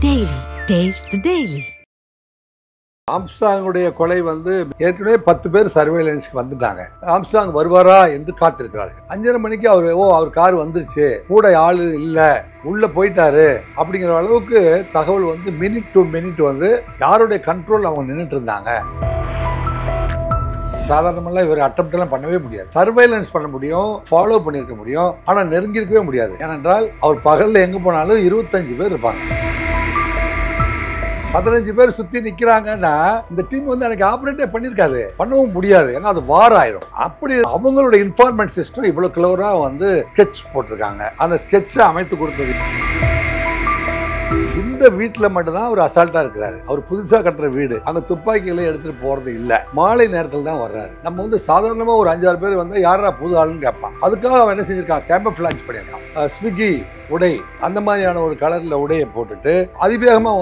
Daily. Taste the Daily. ஆம்ஸ்ட்ராங்குடைய கொலை ஏற்கனவே 10 பேர் சர்வேலன்ஸ்க்கு வந்துட்டாங்க. ஆம்ஸ்ட்ராங் வருவாரா என்று காத்திருக்கிறார்கள். 5:30 மணிக்கு அவர் கார் வந்துருச்சு, கூட ஆளு இல்ல, உள்ள போயிட்டாரு அப்படிங்கிற அளவுக்கு தகவல் மினிட் டு மினிட் யாருடைய கண்ட்ரோல் அவங்க நின்றுட்டு இருந்தாங்க. சாதாரணமெல்லாம் இவர் அட்டெம்ப்ட் எல்லாம் பண்ணவே முடியாது. சர்வைலன்ஸ் பண்ண முடியும், ஃபாலோ பண்ணிருக்க முடியும், ஆனா நெருங்கிருக்கவே முடியாது. ஏனென்றால் அவர் பகல்ல எங்க போனாலும் 25 பேர் இருப்பாங்க. 15 பேர் சுத்தி நிக்கிறாங்கன்னா இந்த டீம் எனக்கு ஆபரேட்டே பண்ணிருக்காது, பண்ணவும் முடியாது. ஏன்னா அது வார் ஆயிடும். அப்படி அவங்களோட இன்ஃபார்மெண்ட் சிஸ்டம் இவ்வளவு கிளவரா ஸ்கெட்ச் போட்டிருக்காங்க. அந்த ஸ்கெட்சை அமைத்து கொடுத்தது இந்த வீட்டுல மட்டும்தான் அவர் அசால்ட்டா இருக்கிறாரு. அவர் புதுசா கட்டுற வீடு, அங்க துப்பாக்கிகளை எடுத்துட்டு போறது இல்ல. மாலை நேரத்தில் தான் வர்றாரு. நம்ம சாதாரணமா ஒரு 5-6 பேர் யாரா புது ஆளுன்னு கேட்பான். அதுக்காக அவன் என்ன செஞ்சிருக்கான், கேம்பஃபிளாஜ் பண்ணியிருக்கான். ஸ்விக்கி உடை, அந்த மாதிரியான ஒரு கலர்ல உடையை போட்டுட்டு அதிவேகமா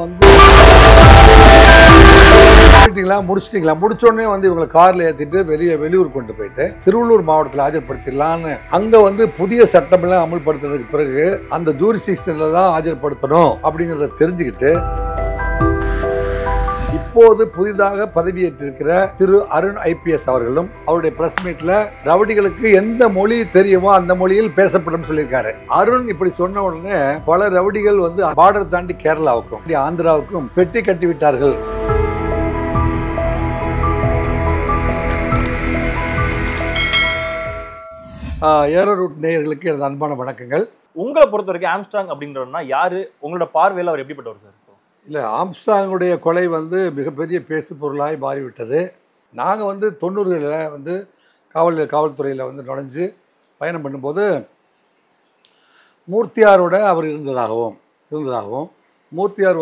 முடிச்சோடனே இவங்களை கார்ல ஏத்திட்டு வெளியூர் கொண்டு போயிட்டு திருவள்ளூர் மாவட்டத்தில் ஆஜர்படுத்திடலான்னு அங்க புதிய சட்டம் எல்லாம் அமல்படுத்தினதுக்கு பிறகு அந்த ஜூரிஸ்டிக்ஷன்ல தான் ஆஜர்படுத்தணும் அப்படிங்கறத தெரிஞ்சுக்கிட்டு இப்போது புதிதாக பதவியேற்றிருக்கிற திரு அருண் IPS அவர்களும் அவருடைய பிரஸ் மீட்ல ரவுடிகளுக்கு எந்த மொழி தெரியுமோ அந்த மொழியில் பேசப்படும் சொல்லியிருக்காரு. அருண் இப்படி சொன்ன உடனே பல ரவுடிகள் பார்டர் தாண்டி கேரளாவுக்கும் ஆந்திராவுக்கும் பெட்டி கட்டி விட்டார்கள். ஏரோ ரூட் நேயர்களுக்கு எனது அன்பான வணக்கங்கள். உங்களை பொறுத்த வரைக்கும் ஆம்ஸ்ட்ராங் அப்படின்றவனா யாரு? உங்களோட பார்வையில் அவர் எப்படிப்பட்டவர் சார்? இல்லை, ஆம்ஸ்ட்ராங்குடைய கொலை மிகப்பெரிய பேசு பொருளாய் மாறிவிட்டது. நாங்கள் 90களில் காவல்துறையில் நுழைஞ்சு பயணம் பண்ணும்போது மூர்த்தியாரோட அவர் இருந்ததாகவும் மூர்த்தியார்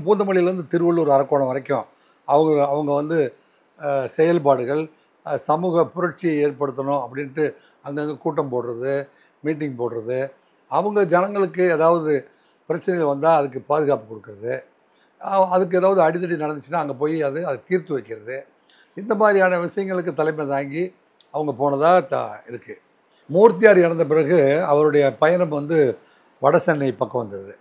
பூந்தமல்லியிலேருந்து திருவள்ளூர் அரக்கோணம் வரைக்கும் அவங்க செயல்பாடுகள் சமூக புரட்சியை ஏற்படுத்தணும் அப்படின்ட்டு அங்கங்கே கூட்டம் போடுறது, மீட்டிங் போடுறது, அவங்க ஜனங்களுக்கு ஏதாவது பிரச்சனைகள் வந்தால் அதுக்கு பாதுகாப்பு கொடுக்கறது, அதுக்கு ஏதாவது அடிதடி நடந்துச்சுன்னா அங்கே போய் அதை தீர்த்து வைக்கிறது, இந்த மாதிரியான விஷயங்களுக்கு தலைமை தாங்கி அவங்க போனதாக இருக்குது. மூர்த்தியார் இறந்த பிறகு அவருடைய பயணம் வடசென்னை பக்கம் வந்தது.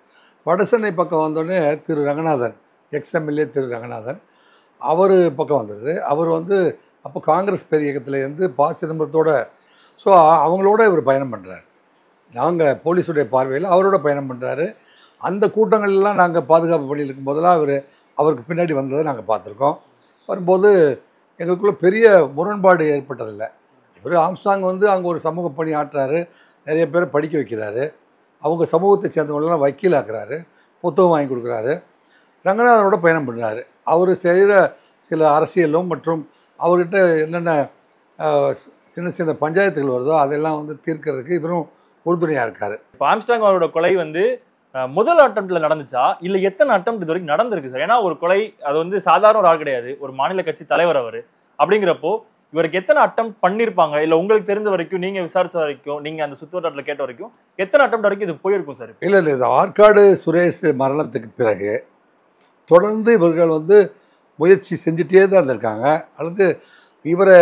வடசென்னை பக்கம் வந்தோடனே திரு ரங்கநாதன், எக்ஸ்எம்எல்ஏ திரு ரங்கநாதன், அவர் பக்கம் வந்தது. அவர் அப்போ காங்கிரஸ் பெரிய இயக்கத்துலேருந்து ப. சிதம்பரத்தோட அவங்களோட இவர் பயணம் பண்ணுறாரு. நாங்கள் போலீஸுடைய பார்வையில் அவரோட பயணம் பண்ணுறாரு. அந்த கூட்டங்கள்லாம் நாங்கள் பாதுகாப்பு பணியில் இருக்கும்போதெல்லாம் அவருக்கு பின்னாடி வந்ததை நாங்கள் பார்த்துருக்கோம். வரும்போது எங்களுக்குள்ள பெரிய முரண்பாடு ஏற்பட்டதில்லை. இவர் ஆம்ஸ்ட்ராங் அங்கே ஒரு சமூக பணி ஆற்றுறாரு, நிறைய பேரை படிக்க வைக்கிறாரு, அவங்க சமூகத்தை சேர்ந்தவங்களெல்லாம் வக்கீலாக்குறாரு, புத்தகம் வாங்கி கொடுக்குறாரு. ரங்கநாதனோட பயணம் பண்ணுறாரு. அவர் செய்கிற சில அரசியலும் மற்றும் அவர்கிட்ட என்னென்ன சின்ன சின்ன பஞ்சாயத்துகள் வருதோ அதெல்லாம் தீர்க்கிறதுக்கு இவரும் உறுதுணையாக இருக்காரு. இப்போ ஆம்ஸ்ட்ராங் அவரோட கொலை முதல் அட்டம்ப்ட்ல நடந்துச்சா இல்லை எத்தனை அட்டம்ப்ட் இது வரைக்கும் நடந்திருக்கு சார்? ஏன்னா ஒரு கொலை அது சாதாரண ஒரு ஆள் கிடையாது, ஒரு மாநில கட்சி தலைவர் அவர். அப்படிங்கிறப்போ இவருக்கு எத்தனை அட்டம்ப்ட் பண்ணியிருப்பாங்க? இல்லை உங்களுக்கு தெரிஞ்ச வரைக்கும், நீங்கள் விசாரிச்ச வரைக்கும், நீங்கள் அந்த சுற்றுவட்டாரத்தில் கேட்ட வரைக்கும் எத்தனை அட்டம்ப்ட் வரைக்கும் இது போயிருக்கும் சார்? இல்லை இது ஆற்காடு சுரேஷ் மரணத்துக்கு பிறகு தொடர்ந்து இவர்கள் முயற்சி செஞ்சுட்டே தான் இருந்திருக்காங்க. அல்லது இவரை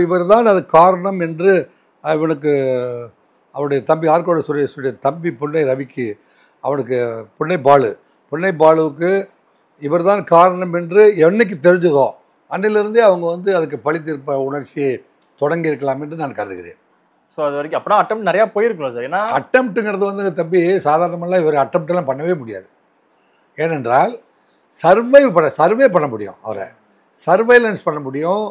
இவர் தான் அது காரணம் என்று இவனுக்கு அவருடைய தம்பி ஆற்காடு சுரேஷுடைய தம்பி புன்னை ரவிக்கு, அவனுக்கு புன்னை பாலுவுக்கு இவர் தான் காரணம் என்று என்னைக்கு தெரிஞ்சதோ அன்னிலிருந்தே அவங்க அதுக்கு பழித்திருப்ப உணர்ச்சியை தொடங்கி இருக்கலாம் என்று நான் கருதுகிறேன். ஸோ அது வரைக்கும் அப்படின்னா அட்டம்ப்ட் நிறையா போயிருக்கலாம் சார். ஏன்னா அட்டம்ப்ட்டுங்கிறது தம்பி சாதாரணமெல்லாம் இவர் அட்டம்ப்டெல்லாம் பண்ணவே முடியாது. ஏனென்றால் சர்வே பண்ண முடியும், அவரை சர்வைலன்ஸ் பண்ண முடியும்,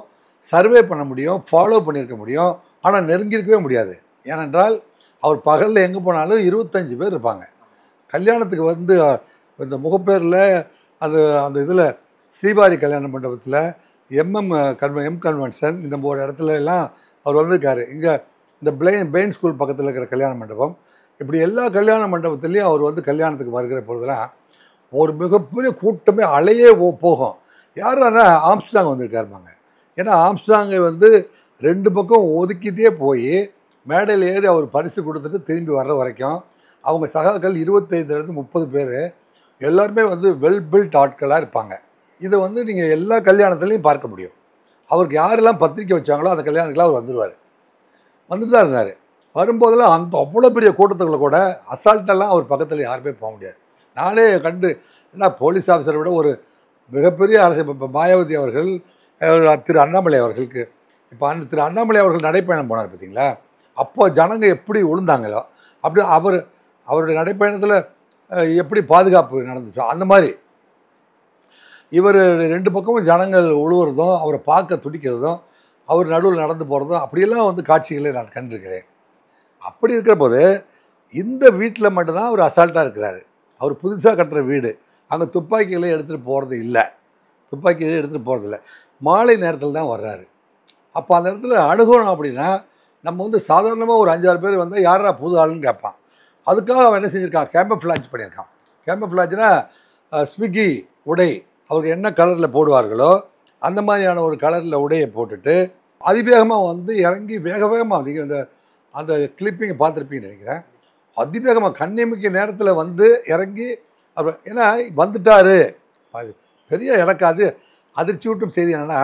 சர்வே பண்ண முடியும், ஃபாலோ பண்ணியிருக்க முடியும், ஆனால் நெருங்கியிருக்கவே முடியாது. ஏனென்றால் அவர் பகலில் எங்கே போனாலும் 25 பேர் இருப்பாங்க. கல்யாணத்துக்கு இந்த முகப்பேரில் அந்த இதில் ஸ்ரீபாரி கல்யாண மண்டபத்தில் எம் கன்வென்ஷன் இந்த ஒரு இடத்துல எல்லாம் அவர் வந்திருக்காரு. இங்கே இந்த பெயின் ஸ்கூல் பக்கத்தில் இருக்கிற கல்யாண மண்டபம், இப்படி எல்லா கல்யாண மண்டபத்துலேயும் அவர் கல்யாணத்துக்கு வருகிற பொழுதுலாம் ஒரு மிகப்பெரிய கூட்டமே அலையே போகும். யாருன்னா ஆம்ஸ்ட்ராங் வந்திருக்காருப்பாங்க. ஏன்னா ஆம்ஸ்ட்ராங்கை 2 பக்கம் ஒதுக்கிட்டே போய் மேடையில் ஏறி அவர் பரிசு கொடுத்துட்டு திரும்பி வர்ற வரைக்கும் அவங்க சகாக்கள் 25-30 பேர் எல்லாருமே வெல் பில்ட் ஆட்களாக இருப்பாங்க. இதை நீங்கள் எல்லா கல்யாணத்துலேயும் பார்க்க முடியும். அவருக்கு யாரெல்லாம் பத்திரிக்கை வச்சாங்களோ அந்த கல்யாணத்துக்குலாம் அவர் வந்துட்டு தான் இருந்தார். வரும்போதெல்லாம் அவ்வளோ பெரிய கூட்டத்துக்குள்ள கூட அசால்ட்டெல்லாம் அவர் பக்கத்தில் யாருமே போக முடியாது. நானே கண்டு, ஏன்னா போலீஸ் ஆஃபீஸரை விட ஒரு மிகப்பெரிய அரசு, இப்போ மாயாவதி அவர்கள், திரு அண்ணாமலை அவர்களுக்கு, இப்போ திரு அண்ணாமலை அவர்கள் நடைப்பயணம் போனார் பார்த்தீங்களா, அப்போ ஜனங்க எப்படி விழுந்தாங்களோ அப்படி அவருடைய நடைப்பயணத்தில் எப்படி பாதுகாப்பு நடந்துச்சோ அந்த மாதிரி இவர் 2 பக்கமும் ஜனங்கள் உழுவுறதும், அவரை பார்க்க துடிக்கிறதும், அவர் நடுவில் நடந்து போகிறதும், அப்படியெல்லாம் வந்து காட்சிகளை நான் கண்டிருக்கிறேன். அப்படி இருக்கிற போது இந்த வீட்டில் மட்டும்தான் அவர் அசால்ட்டாக இருக்கிறாரு. அவர் புதுசாக கட்டுற வீடு, அங்கே துப்பாக்கிகளை எடுத்துகிட்டு போகிறது இல்லை, துப்பாக்கிகளை எடுத்துகிட்டு போகிறது இல்லை, மாலை நேரத்தில் தான் வர்றாரு. அப்போ அந்த இடத்துல அணுகணும் அப்படின்னா நம்ம வந்து சாதாரணமாக ஒரு 5-6 பேர் வந்தால் யாரா புது ஆளுன்னு கேட்பான். அதுக்காக அவன் என்ன செஞ்சுருக்கான், கேமஃப்ளாஜ் பண்ணியிருக்கான். கேமஃப்ளாஜ்னா ஸ்விக்கி உடை, அவருக்கு என்ன கலரில் போடுவார்களோ அந்த மாதிரியான ஒரு கலரில் உடையை போட்டுட்டு அதிவேகமாக வந்து இறங்கி வேக வேகமாக, நீங்கள் அந்த கிளிப்பிங்கை பார்த்துருப்பீங்கன்னு நினைக்கிறேன், அதிவேகமாக கண்ணியமிக்க நேரத்தில் வந்து இறங்கி அவர், ஏன்னா வந்துட்டார். அது பெரிய எனக்கு அதிர்ச்சி விட்டும் செய்தி என்னென்னா,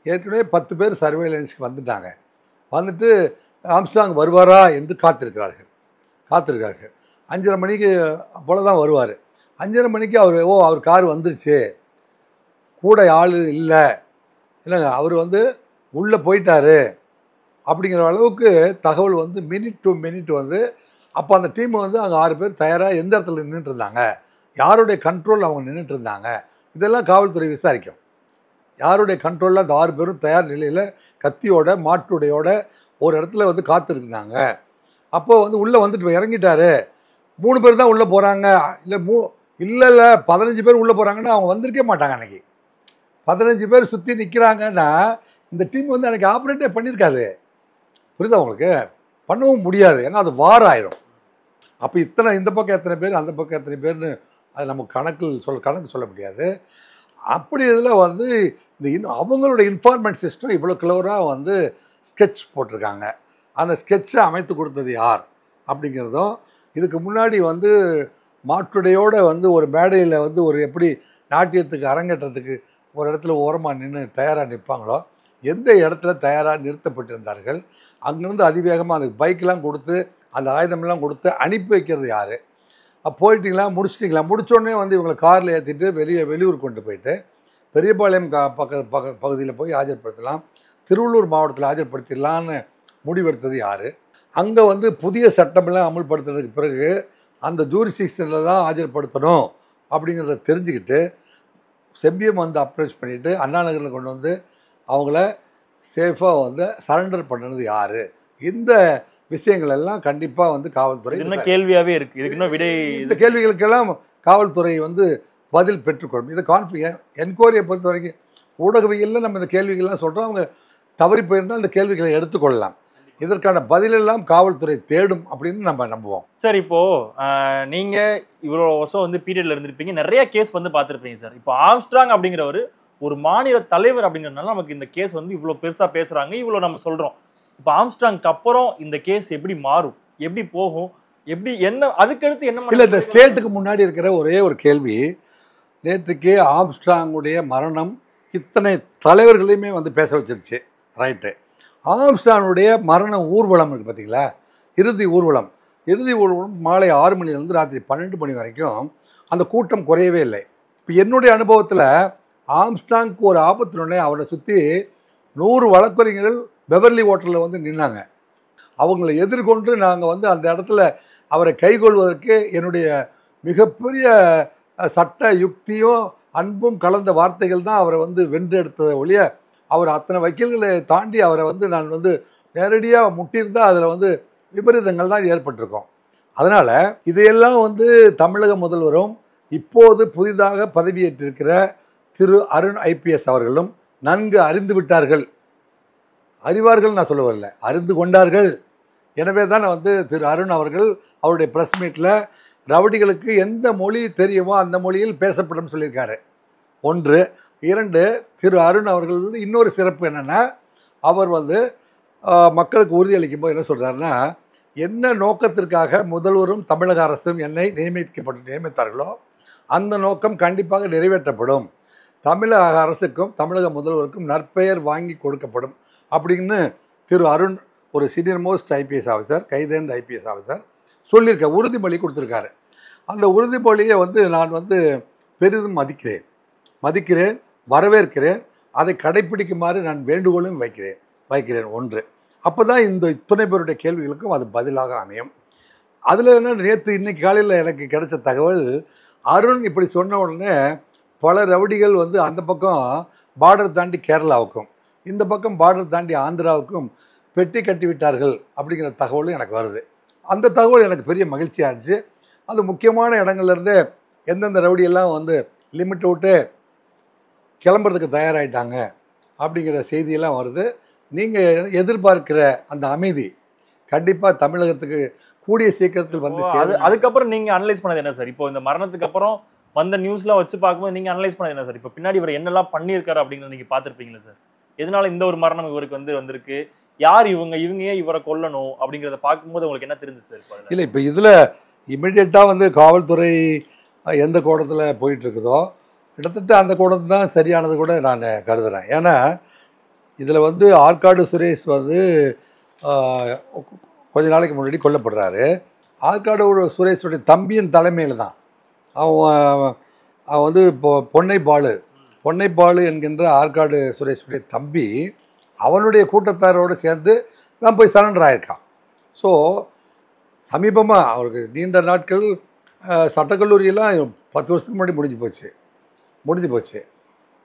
ஏற்கனவே 10 பேர் சர்வேலன்ஸ்க்கு வந்துட்டாங்க. வந்துட்டு ஆம்ஸ்ட்ராங் வருவாரா என்று காத்திருக்கிறார்கள். 5:30 மணிக்கு போல தான் வருவார். 5:30 மணிக்கு அவர் கார் வந்துருச்சு, கூட ஆள் இல்லை, இல்லைங்க அவர் வந்து உள்ளே போயிட்டாரு அப்படிங்கிற அளவுக்கு தகவல் வந்து மினிட் டு மினிட் வந்து. அப்போ அந்த டீம் வந்து அங்கே 6 பேர் தயாராக எந்த இடத்துல நின்றுட்டு இருந்தாங்க, யாருடைய கண்ட்ரோல் அவங்க நின்றுட்டு இருந்தாங்க, இதெல்லாம் காவல்துறை விசாரிக்கும். யாருடைய கண்ட்ரோலில் அந்த 6 பேரும் தயார் நிலையில் கத்தியோட மாட்டுடையோட ஒரு இடத்துல வந்து காத்திருந்தாங்க. அப்போது வந்து உள்ளே வந்துட்டு இறங்கிட்டாரு, 3 பேர் தான் உள்ளே போகிறாங்க, இல்லை 15 பேர் உள்ளே போகிறாங்கன்னா அவங்க வந்திருக்கே மாட்டாங்க. அன்றைக்கி 15 பேர் சுற்றி நிற்கிறாங்கன்னா இந்த டீம் வந்து அன்றைக்கி ஆப்ரேட்டே பண்ணியிருக்காது. புரியுதா உங்களுக்கு? பண்ணவும் முடியாது, ஏன்னா அது வார் ஆயிடும். அப்போ இந்த பக்கம் எத்தனை பேர், அந்த பக்கம் எத்தனை பேர்னு அது நமக்கு கணக்கு சொல்ல முடியாது. அப்படி இதில் வந்து அவங்களோட இன்ஃபார்மெண்ட் சிஸ்டம் இவ்வளோ கிளவராக வந்து ஸ்கெட்ச் போட்டிருக்காங்க. அந்த ஸ்கெட்சை அமைத்து கொடுத்தது யார் அப்படிங்கிறதும், இதுக்கு முன்னாடி வந்து மாட்டுடையோடு வந்து ஒரு மேடையில் வந்து ஒரு எப்படி நாட்டியத்துக்கு அரங்கேற்றத்துக்கு ஒரு இடத்துல ஓரமாக நின்று தயாராக நிற்பாங்களோ, எந்த இடத்துல தயாராக நிறுத்தப்பட்டிருந்தார்கள், அங்கேருந்து அதிவேகமாக அந்த பைக்கெலாம் கொடுத்து அந்த ஆயுதமெல்லாம் கொடுத்து அனுப்பி வைக்கிறது யார், போயிட்டீங்களா முடிச்சோடனே வந்து இவங்களை காரில் ஏற்றிட்டு வெளியூர் கொண்டு போயிட்டு பெரியபாளையம் பகுதியில் போய் ஆஜர்படுத்தலாம், திருவள்ளூர் மாவட்டத்தில் ஆஜர்படுத்திடலான்னு முடிவெடுத்தது யார், அங்கே வந்து புதிய சட்டமெல்லாம் அமல்படுத்துறதுக்கு பிறகு அந்த ஜூரிஸ்டிக்ஷனில் தான் ஆஜர்படுத்தணும் அப்படிங்கிறத தெரிஞ்சுக்கிட்டு செம்பியம் வந்து அப்ரோச் பண்ணிவிட்டு அண்ணா நகரில் கொண்டு வந்து அவங்கள சேஃபாக வந்து சரண்டர் பண்ணுறது யார், இந்த விஷயங்கள் எல்லாம் கண்டிப்பாக வந்து காவல்துறை என்ன கேள்வியாகவே இருக்குது. இதுக்கு இன்னும் விடை, இந்த கேள்விகளுக்கெல்லாம் காவல்துறை வந்து பதில் பெற்றுக்கொள்ளும். இதை என்கொயரியை பொறுத்த வரைக்கும் ஊடகவியலில் நம்ம இந்த கேள்விகள்லாம் சொல்கிறோம், அவங்க தவறி போயிருந்தால் அந்த கேள்விகளை எடுத்துக்கொள்ளலாம். இதற்கான பதிலெல்லாம் காவல்துறை தேடும் அப்படின்னு நம்ம நம்புவோம். சார், இப்போது நீங்கள் இவ்வளோ வருஷம் வந்து பீரியடில் இருந்திருப்பீங்க, நிறைய கேஸ் வந்து பார்த்துருப்பீங்க சார். இப்போ ஆம்ஸ்ட்ராங் அப்படிங்கிறவர் ஒரு மாநில தலைவர் அப்படிங்கிறதுனால நமக்கு இந்த கேஸ் வந்து இவ்வளோ பெருசாக பேசுகிறாங்க, இவ்வளோ நம்ம சொல்கிறோம். இப்போ ஆம்ஸ்ட்ராங்க்கு அப்புறம் இந்த கேஸ் எப்படி மாறும், எப்படி போகும், எப்படி என்ன, அதுக்கடுத்து என்ன இல்லை, இந்த ஸ்டேட்டுக்கு முன்னாடி இருக்கிற ஒரே ஒரு கேள்வி, நேற்றுக்கே ஆம்ஸ்ட்ராங்குடைய மரணம் இத்தனை தலைவர்களையுமே வந்து பேச வச்சிருச்சு. ரைட்டு, ஆம்ஸ்ட்ராங்குடைய மரண ஊர்வலம் இருக்குது பார்த்தீங்களா, இறுதி ஊர்வலம் மாலை 6 மணிலேருந்து ராத்திரி 12 மணி வரைக்கும் அந்த கூட்டம் குறையவே இல்லை. இப்போ என்னுடைய அனுபவத்தில் ஆம்ஸ்ட்ராங்க்கு ஒரு ஆபத்துனே அவரை சுற்றி 100 வழக்கறிஞர்கள் பெவர்லி ஹோட்டலில் வந்து நின்னாங்க. அவங்களை எதிர்கொண்டு நாங்கள் வந்து அந்த இடத்துல அவரை கைகொள்வதற்கு என்னுடைய மிகப்பெரிய சட்ட யுக்தியும் அன்பும் கலந்த வார்த்தைகள் தான் அவரை வந்து வென்றெடுத்ததை ஒழிய, அவர் அத்தனை வக்கீல்களை தாண்டி அவரை வந்து நான் வந்து நேரடியாக முட்டியிருந்தால் அதில் வந்து விபரீதங்கள் தான் ஏற்பட்டிருக்கும். அதனால் இதையெல்லாம் வந்து தமிழக முதல்வரும் இப்போது புதிதாக பதவியேற்றிருக்கிற திரு அருண் IPS அவர்களும் நன்கு அறிந்து விட்டார்கள். அறிவார்கள் நான் சொல்ல வரல, அறிந்து கொண்டார்கள். எனவே தான் வந்து திரு அருண் அவர்கள் அவருடைய ப்ரெஸ் மீட்டில் ரவுடிகளுக்கு எந்த மொழி தெரியுமோ அந்த மொழியில் பேசப்படும் சொல்லியிருக்காரு. 1. 2, திரு அருண் அவர்கள் இன்னொரு சிறப்பு என்னென்னா, அவர் வந்து மக்களுக்கு உறுதியளிக்கும் போது என்ன சொல்கிறாருன்னா, என்ன நோக்கத்திற்காக முதல்வரும் தமிழக அரசும் என்னை நியமித்தார்களோ அந்த நோக்கம் கண்டிப்பாக நிறைவேற்றப்படும், தமிழக அரசுக்கும் தமிழக முதல்வருக்கும் நற்பெயர் வாங்கி கொடுக்கப்படும் அப்படின்னு திரு அருண், ஒரு சீனியர் மோஸ்ட் IPS ஆஃபீஸர், கைதேர்ந்த IPS ஆஃபீஸர் சொல்லியிருக்க உறுதிமொழி கொடுத்துருக்காரு. அந்த உறுதிமொழியை வந்து நான் வந்து பெரிதும் மதிக்கிறேன், வரவேற்கிறேன். அதை கடைப்பிடிக்குமாறு நான் வேண்டுகோளும் வைக்கிறேன் ஒன்று. அப்போ தான் இந்த இத்தனை பேருடைய கேள்விகளுக்கும் அது பதிலாக அமையும். அதில் என்ன, நேற்று இன்னைக்கு காலையில் எனக்கு கிடைச்ச தகவல், அருண் இப்படி சொன்ன உடனே பல ரவுடிகள் வந்து அந்த பக்கம் பார்டர் தாண்டி கேரளாவுக்கும், இந்த பக்கம் பார்டர் தாண்டி ஆந்திராவுக்கும் பெட்டி கட்டி விட்டார்கள் அப்படிங்கிற தகவலும் எனக்கு வருது. அந்த தகவல் எனக்கு பெரிய மகிழ்ச்சியாக இருந்துச்சு. அது முக்கியமான இடங்கள்லேருந்து எந்தெந்த ரவுடியெல்லாம் வந்து லிமிட்டை விட்டு கிளம்புறதுக்கு தயாராகிட்டாங்க அப்படிங்கிற செய்தியெல்லாம் வருது. நீங்கள் எதிர்பார்க்கிற அந்த அமைதி கண்டிப்பாக தமிழகத்துக்கு கூடிய சீக்கிரத்தில் வந்து அதுக்கப்புறம் நீங்கள் அனலைஸ் பண்ணது என்ன சார்? இப்போ இந்த மரணத்துக்கு அப்புறம் வந்த நியூஸ்லாம் வச்சு பார்க்கும்போது நீங்கள் அனலைஸ் பண்ணது என்ன சார்? இப்போ பின்னாடி இவர் என்னெல்லாம் பண்ணியிருக்காரு அப்படிங்கிறத நீங்கள் பார்த்துருப்பீங்களா சார்? எதனால இந்த ஒரு மரணம் இவருக்கு வந்திருக்கு, யார் இவங்க ஏன் இவரை கொல்லணும் அப்படிங்கிறத பார்க்கும்போது உங்களுக்கு என்ன தெரிஞ்சிச்சு சார்? இல்லை, இப்போ இதில் இமிடியேட்டாக வந்து காவல்துறை எந்த கோணத்தில் போயிட்டு இருக்குதோ கிட்டத்தட்ட அந்த கோணம் தான் சரியானது கூட நான் கருதுகிறேன். ஏன்னா இதில் வந்து ஆற்காடு சுரேஷ் வந்து கொஞ்ச நாளைக்கு முன்னாடி கொல்லப்படுறாரு. ஆற்காடு சுரேஷுடைய தம்பியின் தலைமையில் தான் அவன் வந்து இப்போ பொன்னை பாலு என்கின்ற ஆற்காடு சுரேஷுடைய தம்பி அவனுடைய கூட்டத்தாரோடு சேர்ந்து தான் போய் சரண்டர் ஆகியிருக்கான். ஸோ சமீபமாக அவருக்கு நீண்ட நாட்கள் சட்டக்கல்லூரியெல்லாம் 10 வருஷத்துக்கு முன்னாடி முடிஞ்சு போச்சு.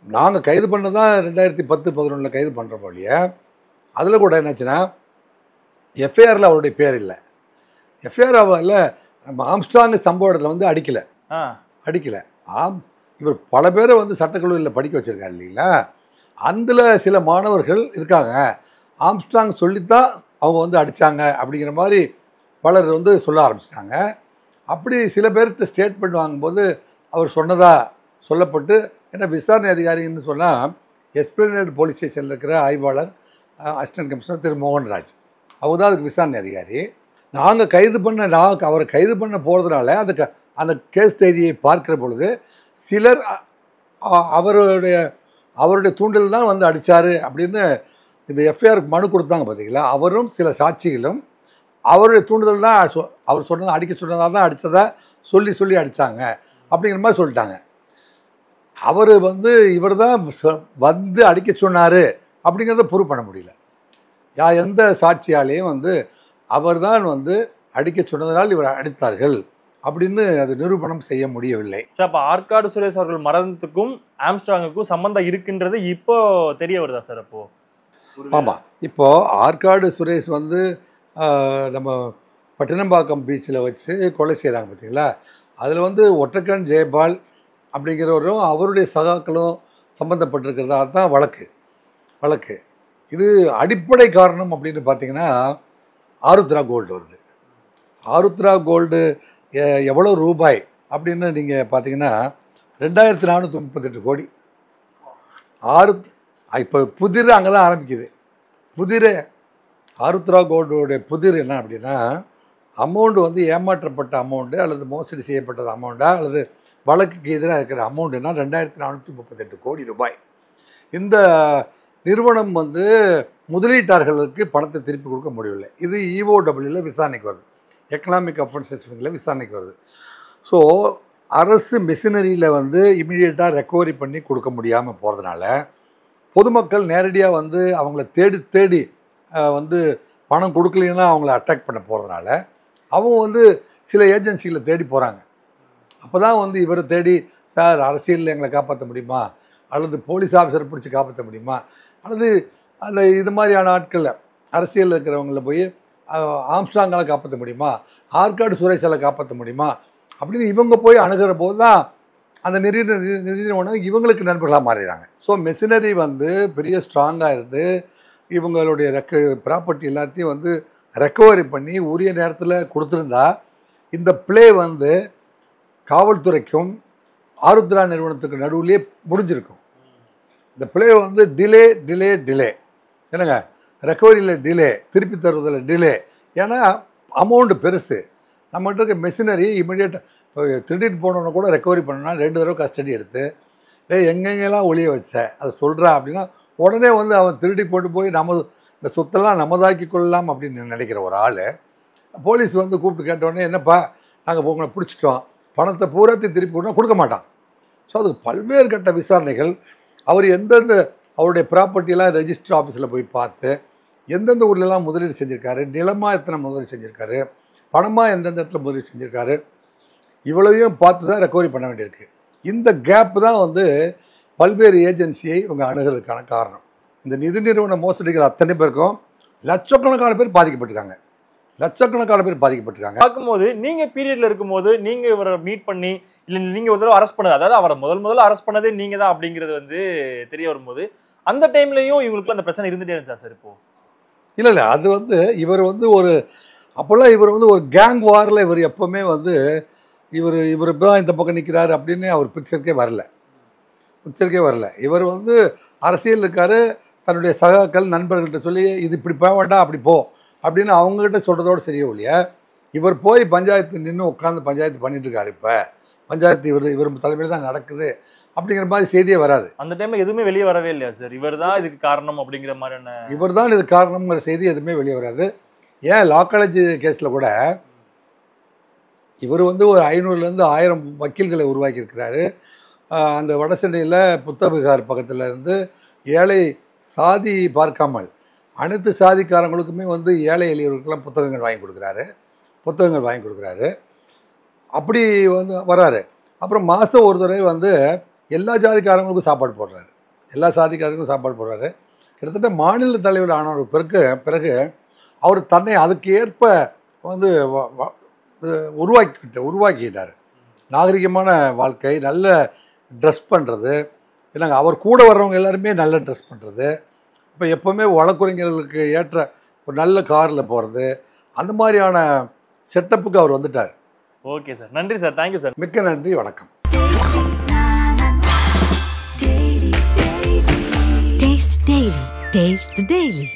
நாங்கள் கைது பண்ணதான் 2010-11 கைது பண்ணுற போலிய. அதில் கூட என்னாச்சுன்னா எஃப்ஐஆரில் அவருடைய பேர் இல்லை. எஃப்ஐஆர் இல்லை, ஆம்ஸ்ட்ராங் சம்பவ இடத்துல வந்து அடிக்கலை. இவர் பல பேரை வந்து சட்டக்கல்லூரியில் படிக்க வச்சுருக்காரு இல்லைங்களா. அதில் சில மாணவர்கள் இருக்காங்க, ஆம்ஸ்ட்ராங் சொல்லித்தான் அவங்க வந்து அடித்தாங்க அப்படிங்கிற மாதிரி பலர் வந்து சொல்ல ஆரம்பிச்சிட்டாங்க. அப்படி சில பேர்கிட்ட ஸ்டேட்மெண்ட் வாங்கும்போது அவர் சொல்லப்பட்டு என்ன விசாரணை அதிகாரின்னு சொன்னால் எஸ்பிளனேட் போலீஸ் ஸ்டேஷனில் இருக்கிற ஆய்வாளர் அசிஸ்டன்ட் கமிஷனர் திரு மோகன்ராஜ், அவர் தான் அதுக்கு விசாரணை அதிகாரி. அவரை கைது பண்ண போகிறதுனால அந்த கேஸ் டைரியை பார்க்கிற பொழுது சிலர் அவருடைய தூண்டில் தான் வந்து அடித்தார் அப்படின்னு இந்த எஃப்ஐஆர் மனு கொடுத்தாங்க பார்த்தீங்களா. அவரும் சில சாட்சிகளும் அவருடைய தூண்டுதல் தான் அவர் சொன்னதை அடிக்க சொன்னதாக தான் அடித்ததை சொல்லி அடித்தாங்க அப்படிங்கிற மாதிரி சொல்லிட்டாங்க. அவர் வந்து இவர் தான் வந்து அடிக்க சொன்னார் அப்படிங்கிறத ப்ரூவ் பண்ண முடியல. எந்த சாட்சியாலேயும் வந்து அவர் தான் வந்து அடிக்க சொன்னதனால் இவர் அடித்தார்கள் அப்படின்னு அது நிரூபணம் செய்ய முடியவில்லை. சார், அப்போ ஆற்காடு சுரேஷ் அவர்கள் மரணத்துக்கும் ஆம்ஸ்ட்ராங்குக்கும் சம்பந்தம் இருக்குன்றது இப்போ தெரிய வருதா சார்? அப்போ ஆமாம், இப்போ ஆற்காடு சுரேஷ் வந்து நம்ம பட்டினம்பாக்கம் பீச்சில் வச்சு கொலை செய்கிறாங்க பார்த்தீங்களா. அதில் வந்து ஒற்றக்கன் ஜெயபால் அப்படிங்கிறவரும் அவருடைய சகாக்களும் சம்மந்தப்பட்டிருக்கிறதா தான் வழக்கு. இது அடிப்படை காரணம் அப்படின்னு பார்த்தீங்கன்னா ஆருத்ரா கோல்டு வருது. ஆருத்ரா கோல்டு எவ்வளோ ரூபாய் அப்படின்னு நீங்கள் பார்த்தீங்கன்னா 2438 கோடி. இப்போ புதிர் அங்கே தான் ஆரம்பிக்குது. ஆருத்ரா கோல்டுடைய புதிர் என்ன அப்படின்னா, அமௌண்ட் வந்து ஏமாற்றப்பட்ட அமௌண்ட்டு அல்லது மோசடி செய்யப்பட்டது அமௌண்ட்டா அல்லது வழக்குக்கு எதிராக இருக்கிற அமௌண்ட்டுன்னா 2438 கோடி ரூபாய். இந்த நிறுவனம் வந்து முதலீட்டாளர்களுக்கு பணத்தை திருப்பி கொடுக்க முடியவில்லை. இது EOWல விசாரணைக்கு வருது, எக்கனாமிக் அஃபென்சஸ் விசாரணைக்கு வருது. ஸோ அரசு மிஷினரியில் வந்து இமீடியட்டாக ரெக்கவரி பண்ணி கொடுக்க முடியாமல் போகிறதுனால பொதுமக்கள் நேரடியாக வந்து அவங்கள தேடி வந்து பணம் கொடுக்கலன்னா அவங்கள அட்டாக் பண்ண போகிறதுனால அவங்க வந்து சில ஏஜென்சிகளை தேடி போகிறாங்க. அப்போ தான் வந்து இவரை தேடி, சார் அரசியலில் எங்களை காப்பாற்ற முடியுமா, அல்லது போலீஸ் ஆஃபீஸரை பிடிச்சி காப்பாற்ற முடியுமா, அல்லது அந்த இது மாதிரியான ஆட்களில் அரசியலில் இருக்கிறவங்கள போய் ஆம்ஸ்ட்ராங்கால காப்பாற்ற முடியுமா, ஆற்காடு சுரேஷால காப்பாற்ற முடியுமா அப்படின்னு இவங்க போய் அணுகிற போது தான் அந்த நிதி நிறுவனம் இவங்களுக்கு நண்பர்களாக மாறிடுறாங்க. ஸோ மெஷினரி வந்து பெரிய ஸ்ட்ராங்காக இருந்து இவங்களுடைய ப்ராப்பர்ட்டி எல்லாத்தையும் வந்து ரெக்கவரி பண்ணி உரிய நேரத்தில் கொடுத்துருந்தா இந்த பிளே வந்து காவல்துறைக்கும் ஆருத்ரா நிறுவனத்துக்கு நடுவுலேயே முடிஞ்சிருக்கும். இந்த பிளே வந்து டிலே என்னங்க, ரெக்கவரியில் டிலே, திருப்பி தருவதில் டிலே. ஏன்னா அமௌண்ட்டு பெருசு, நம்மகிட்ட இருக்க மெஷினரி இமீடியட்டாக இப்போ திருடிட்டு போனோன்னு கூட ரெக்கவரி பண்ணணும்னா 2 தடவை கஸ்டடி எடுத்து எங்கெங்கெல்லாம் ஒளிய வச்ச அதை சொல்கிறா அப்படின்னா உடனே வந்து அவன் திருடி போட்டு போய் இந்த சொத்தெல்லாம் நமதாக்கி கொள்ளலாம் அப்படின்னு நினைக்கிற ஒரு ஆள் போலீஸ் வந்து கூப்பிட்டு கேட்டோடனே, என்னப்பா நாங்கள் உங்களை பிடிச்சிட்டோம், பணத்தை பூராத்தையும் திருப்பி கொடுக்க மாட்டான். ஸோ அதுக்கு பல்வேறு கட்ட விசாரணைகள், அவர் எந்தெந்த அவருடைய ப்ராப்பர்ட்டியெல்லாம் ரெஜிஸ்டர் ஆஃபீஸில் போய் பார்த்து எந்தெந்த ஊர்லெலாம் முதலீடு செஞ்சுருக்காரு, நிலமாக எத்தனை முதலீடு செஞ்சுருக்காரு, பணமாக எந்தெந்த இடத்துல முதலீடு செஞ்சுருக்காரு, இவ்வளவையும் பார்த்து தான் ரெக்கவரி பண்ண வேண்டியிருக்கு. இந்த கேப் தான் வந்து பல்வேறு ஏஜென்சியை இவங்க அணுகிறதுக்கான காரணம். இந்த நிதி நிறுவன மோசடிகள் அத்தனை பேருக்கும் லட்சக்கணக்கான பேர் பாதிக்கப்பட்டிருக்காங்க. பார்க்கும்போது நீங்க பீரியட்ல இருக்கும்போது நீங்க இவரை மீட் பண்ணி இல்ல நீங்க ஒரு தடவை அரெஸ்ட் பண்ணது, அதாவது அவரை முதல்ல அரெஸ்ட் பண்ணதே நீங்க தான் அப்படிங்கிறது வந்து தெரிய வரும்போது அந்த டைம்லயும் இவங்களுக்கு அந்த பிரச்சனை இருந்துட்டே இருந்துச்சா சார்? இப்போ இல்லை அது வந்து இவர் வந்து ஒரு அப்போல்லாம் இவர் வந்து ஒரு கேங் வாரில் இவர் எப்போவுமே வந்து இவர் இப்போ தான் இந்த பக்கம் நிற்கிறாரு அப்படின்னு அவர் பிக்சருக்கே வரல. இவர் வந்து அரசியல் இருக்காரு, தன்னுடைய சகாக்கள் நண்பர்கள்ட்ட சொல்லி இது இப்படி போக வேண்டாம் அப்படி போ அப்படின்னு அவங்ககிட்ட சொல்கிறதோடு சரியே ஒழிய இவர் போய் பஞ்சாயத்து நின்று உட்காந்து பஞ்சாயத்து பண்ணிட்டு இருக்காரு. இப்போ பஞ்சாயத்து இவர் தலைமையில் தான் நடக்குது அப்படிங்கிற மாதிரி செய்தியே வராது. அந்த டைம்ல எதுவுமே வெளியே வரவே இல்லையா சார்? இவர் தான் இதுக்கு காரணம் அப்படிங்கிற மாதிரியான இவர் தான் இதுக்கு காரணம்ங்கிற செய்தி எதுவுமே வெளியே வராது. ஏன் லா காலேஜ் கேஸில் கூட இவர் வந்து ஒரு 500லேருந்து 1000 வக்கீல்களை உருவாக்கியிருக்கிறாரு. அந்த வடசென்னையில் புத்தபிகார் பக்கத்தில் இருந்து ஏழை சாதி பார்க்காமல் அனைத்து சாதிக்காரங்களுக்குமே வந்து ஏழை எளியவர்களுக்கெல்லாம் புத்தகங்கள் வாங்கி கொடுக்குறாரு. அப்படி வந்து வராரு. அப்புறம் மாதம் ஒரு தடவை வந்து எல்லா சாதிக்காரங்களுக்கும் சாப்பாடு போடுறாரு. கிட்டத்தட்ட மாநில தலைவர் ஆனவருக்கு பிறகு அவர் தன்னை அதுக்கு ஏற்ப வந்து உருவாக்கிட்டார். நாகரிகமான வாழ்க்கை, நல்ல ட்ரெஸ் பண்ணுறது, இல்லைங்க அவர் கூட வர்றவங்க எல்லாருமே நல்ல ட்ரெஸ் பண்ணுறது, இப்போ எப்போவுமே வழக்குரைஞர்களுக்கு ஏற்ற ஒரு நல்ல காரில் போகிறது, அந்த மாதிரியான செட்டப்புக்கு அவர் வந்துட்டார். ஓகே சார், நன்றி சார், தேங்க்யூ சார். மிக்க நன்றி, வணக்கம். Taste the Daily.